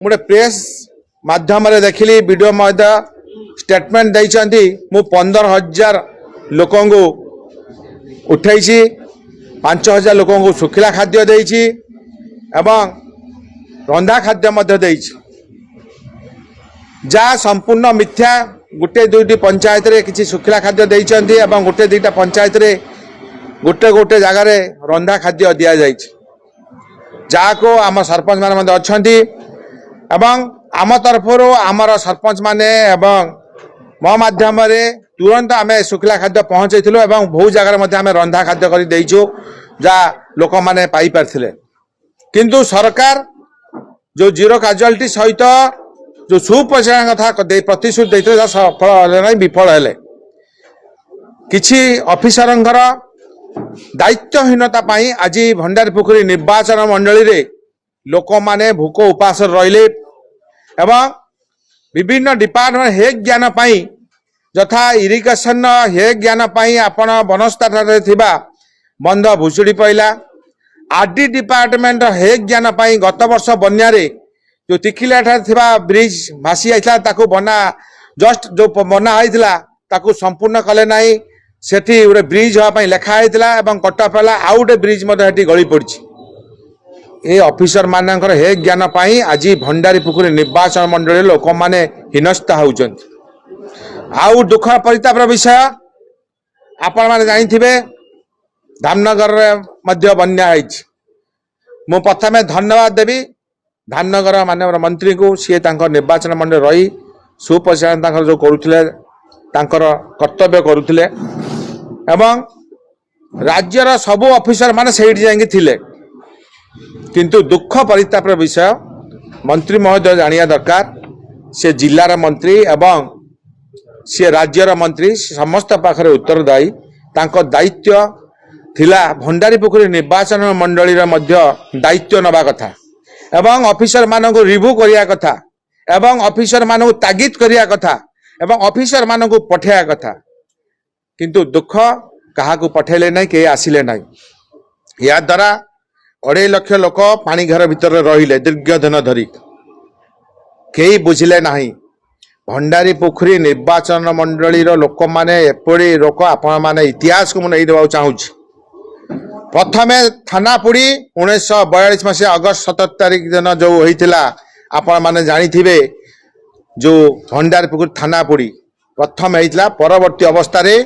गोटे प्रेस माध्यम देखिली video statement देइचंती मु 15,000 लोक उठाई 5,000 लोक सुखिला खाद्य देइची एवं रंधा खाद्य देइची जा संपूर्ण मिथ्या। गोटे दुईटी पंचायत रे किसी सुखिला खाद्य देइचंती एवं गोटे दुईटा पंचायत रे गोटे गोटे जगार रंधा खाद्य दि जाइछि जाको आम सरपंच माने अछंती एवं आम तरफर आमर सरपंच माने एवं मो माध्यम तुरंत आम सुखिला खाद्य पहुंचेलु एवं बहुत जगह आम रंधा खाद्य कर देइछु जा लोक माने पाई पारथिले। किंतु सरकार जो जीरो कैजुअलिटी सहित जो सुप्रचार कथा प्रतिश्रुति देते सफल है विफल है। किछि ऑफिसरंकर दायित्वहीनता पाई आज भंडारीपोखरी निर्वाचन मंडली रे लोक माने भूख उपास रहिले एवं विभिन्न डिपार्टमेंट हेक ज्ञान पाई यथा इरिगेशन हेक ज्ञान पाई आपण बनस्था थिबा बंध भुसुड़ी पइला। आरडी डिपार्टमेंट हेक ज्ञान पाई गत वर्ष बन्या रे जो तिखिला थिबा ब्रिज भासी आइला ताकू बना जस्ट जो बना आइला ताकू संपूर्ण कले नाही सेठी गोटे ब्रिज होगा लेखा होता एवं कटा पाला आउ गोटे ब्रिज गली पड़ी। ये ऑफिसर मानकर हे ज्ञान पाई आज भंडारीपोखरी निर्वाचन मंडली लोक माने हिनस्ता होउचंती। आउ दुख परितापर विषय आपण माने जानिथिबे धामनगर मध्य बन्या होइछि। मु प्रथमे धन्यवाद देवी धामनगर माननीय मंत्री को सी निर्वाचन मंडली रही सुप्रचार जो करुथिले तांकर कर्तव्य करुथिले एवं राज्यर सबु ऑफिसर माने सेठी जांगी थिले। किंतु दुख परितापर विषय मंत्री महोदय जानिया दरकार से जिलार मंत्री एवं से राज्यर मंत्री समस्त पाखरे उत्तरदायी तांको दायित्व थिला भंडारीपोखरी निर्वाचन मंडली दायित्व नबा कथा एवं ऑफिसर मानक रिव्यू करिया कथा एवं ऑफिसर मानक तागिद करिया कथा एवं ऑफिसर मानक पठाया कथा। किंतु दुख कहा पठेले ना के आसिले ना या द्वारा 2.5 लाख लोक पानी घर भितर रहिले दीर्घ दिन धरी कई बुझिले ना। भंडारीपोखरी निर्वाचन मंडली लोक माने एपड़ी लोक आपण माने इतिहास को नहीं देवा चाहूँ। प्रथमे थानापुड़ी 1942 मसीहा अगस्त 17 तारिख दिन जो होता आपण माने जानिथिबे जो भंडारीपोखरी थानापुड़ी प्रथम होता परवर्ती अवस्था रे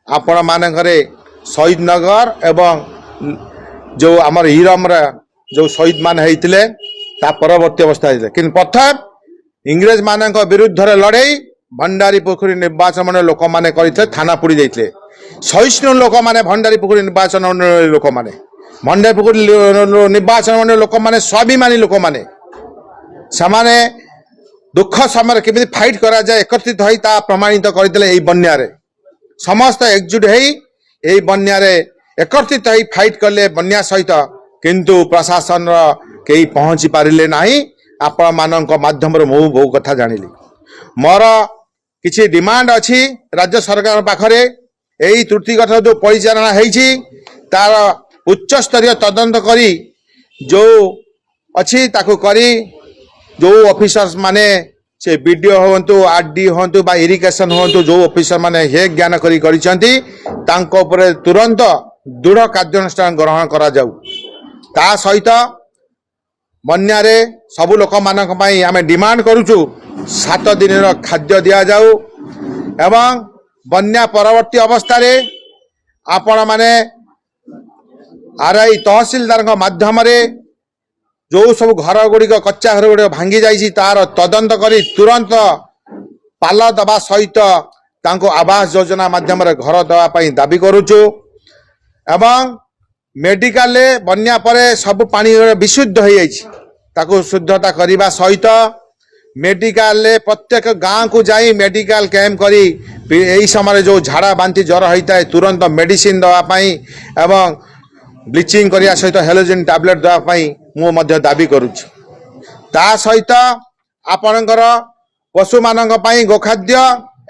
आपण मानकरे शहीद नगर एवं जो आमर हिरम जो शहीद मान होते ता परवर्ती अवस्था होता। कि प्रथम इंग्रेज मानक विरुद्ध लड़ाई भंडारीपोखरी निर्वाचन मंडली लोक माने करते थानापुड़ी जाते सहिष्णु लोक माने भंडारीपोखरी निर्वाचन मंडली लोक माने भंडारीपोखरी निर्वाचन मंडली लोक माने स्वाभिमानी लोक माने सामाने दुख समय केमी फाइट करा जाए एकत्रित होई ता प्रमाणित करते बन्या रे समस्त एकजुट होई बन्या रे एकत्रित होई फाइट करले बन्या सहित। किंतु प्रशासन कई पहुंची पारिले नाही। आपण मानक माध्यम मु बहु कथा जानिली मोर किछि डिमांड अछि राज्य सरकार पाखरे एई त्रुटिगत जो परिचालना हेछि तार उच्च स्तरीय तदंत करी जो अछि ताकू करी जो ऑफिसर्स माने से बीडीओ होंतु आरडी होंतु बा इरिगेशन होंतु जो ऑफिसर माने हे ज्ञान करी करिसंती तांको ऊपर तुरंत दृढ़ कार्यानुष्ठान ग्रहण करा जाऊ। ता सहित बन्या रे सबु लोक मानक पई आमे डिमांड करूछु 7 दिन खाद्य दिया जाऊ एवं बन्या परवर्ती अवस्था रे आपण माने आरआई तहसीलदार माध्यम रे जो सब घर गुड़िक कच्चा घर गुड़िक भांगी जाइए तार तदंत करी तुरंत पाल दबा सहित तांको आवास योजना माध्यम घर दवाई दाबी करुचु एवं मेडिकल बन्या परे सब पानी विशुद्ध हो जाइए शुद्धता करने सहित मेडिकल प्रत्येक गाँव को जाई मेडिकल कैंप करी यही समय जो झाड़ा बांति ज्वर होता है तुरंत मेडिसिन दवाई एवं ब्लीचिंग करिया सहित हेलोजेन टैबलेट दवाई मु मध्य दाबी करुछि। ता सहित आपणकर पशु मानक पई गोखाद्य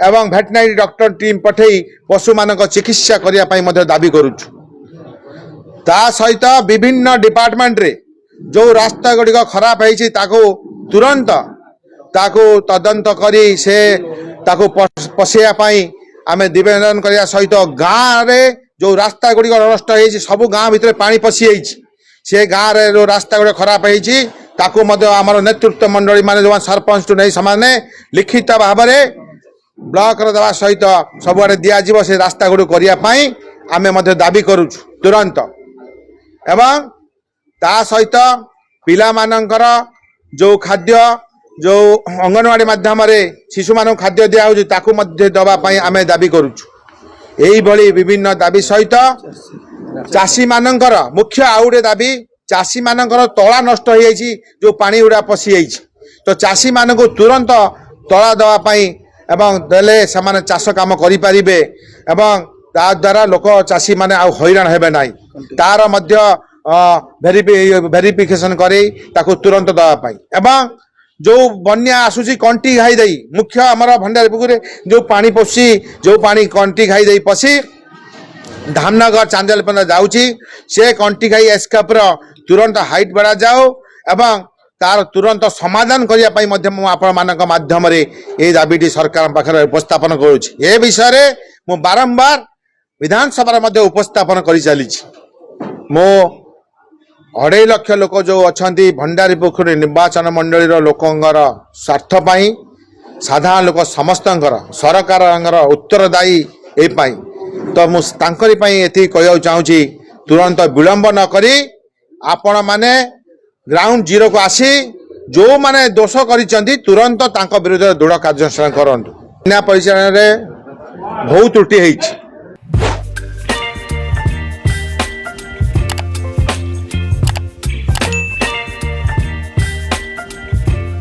एवं वेटनरी डॉक्टर टीम पठेई पशु मानक चिकित्सा करिया पई मध्य दाबी करुछु। ता सहित विभिन्न डिपार्टमेंट रे जो रास्ता गुड़िक खराब है तुरंत ताकू तदंत करी से ताकू पशेयापाई आम निवेदन करने सहित गाँव रे जो रास्ता गुड़िक नष्ट हो सब गाँव भितर पानी पशि से गाँव रे जो रास्ता गुड़ खराब है आमर नेतृत्व मंडली मान जो सरपंच नहीं से लिखित भाव में ब्लॉक देवा सहित सबुआड़े दिज्व से रास्ता गुड़ करने आम दाबी करुचु तुरंत एवं ता सहित पिला मानकर जो खाद्य जो अंगनवाड़ी माध्यम शिशु मान खाद्य दिया दवापाई आम दाबी करुचु यही भली विभिन्न दाबी सहित चाषी मानकर मुख्य आउटे दाबी चाषी मानकर तला नष्ट हो जो पानी गुड़ा पशि तो चाषी मान को तुरंत तला दवापाई एवं देले से चाष काम करें एवं ता द्वारा लोक चाषी माने आ हैरान हेबे नाई तार मध्य भेरिफिकेशन करे ताको तुरंत दवापाई एवं जो बन्या आसूसी कंटी घाई दे मुख्य आमर भंडारीपुर जो पानी पशि जो पानी कंटी घाई दे पशि धामनगर चांदेल पर्यंत जाऊँगी से कंटी घाई एस्केपर तुरंत हाइट बढ़ा जाओ एवं तार तुरंत समाधान करने माध्यम ये दाबीटी सरकार पाखे उपस्थापन करुच्ची ए विषय मु बारंबार विधानसभा उपस्थापन कर चली मो 2.5 लाख लोक जो अच्छा भंडारीपुखुरी निर्वाचन मंडली लोकंर स्वार्थपाई साधारण लोक समस्त सरकार उत्तरदायी एपाई तो मुझे कह चाहूँगी तुरंत विलंब न करी आपण माने ग्राउंड जीरो को आसी जो माने दोष करिसेंती तुरंत तांको विरुद्ध दृढ़ कार्यानुष्ठान करंतु। परिचालन बहुत त्रुटि होईछि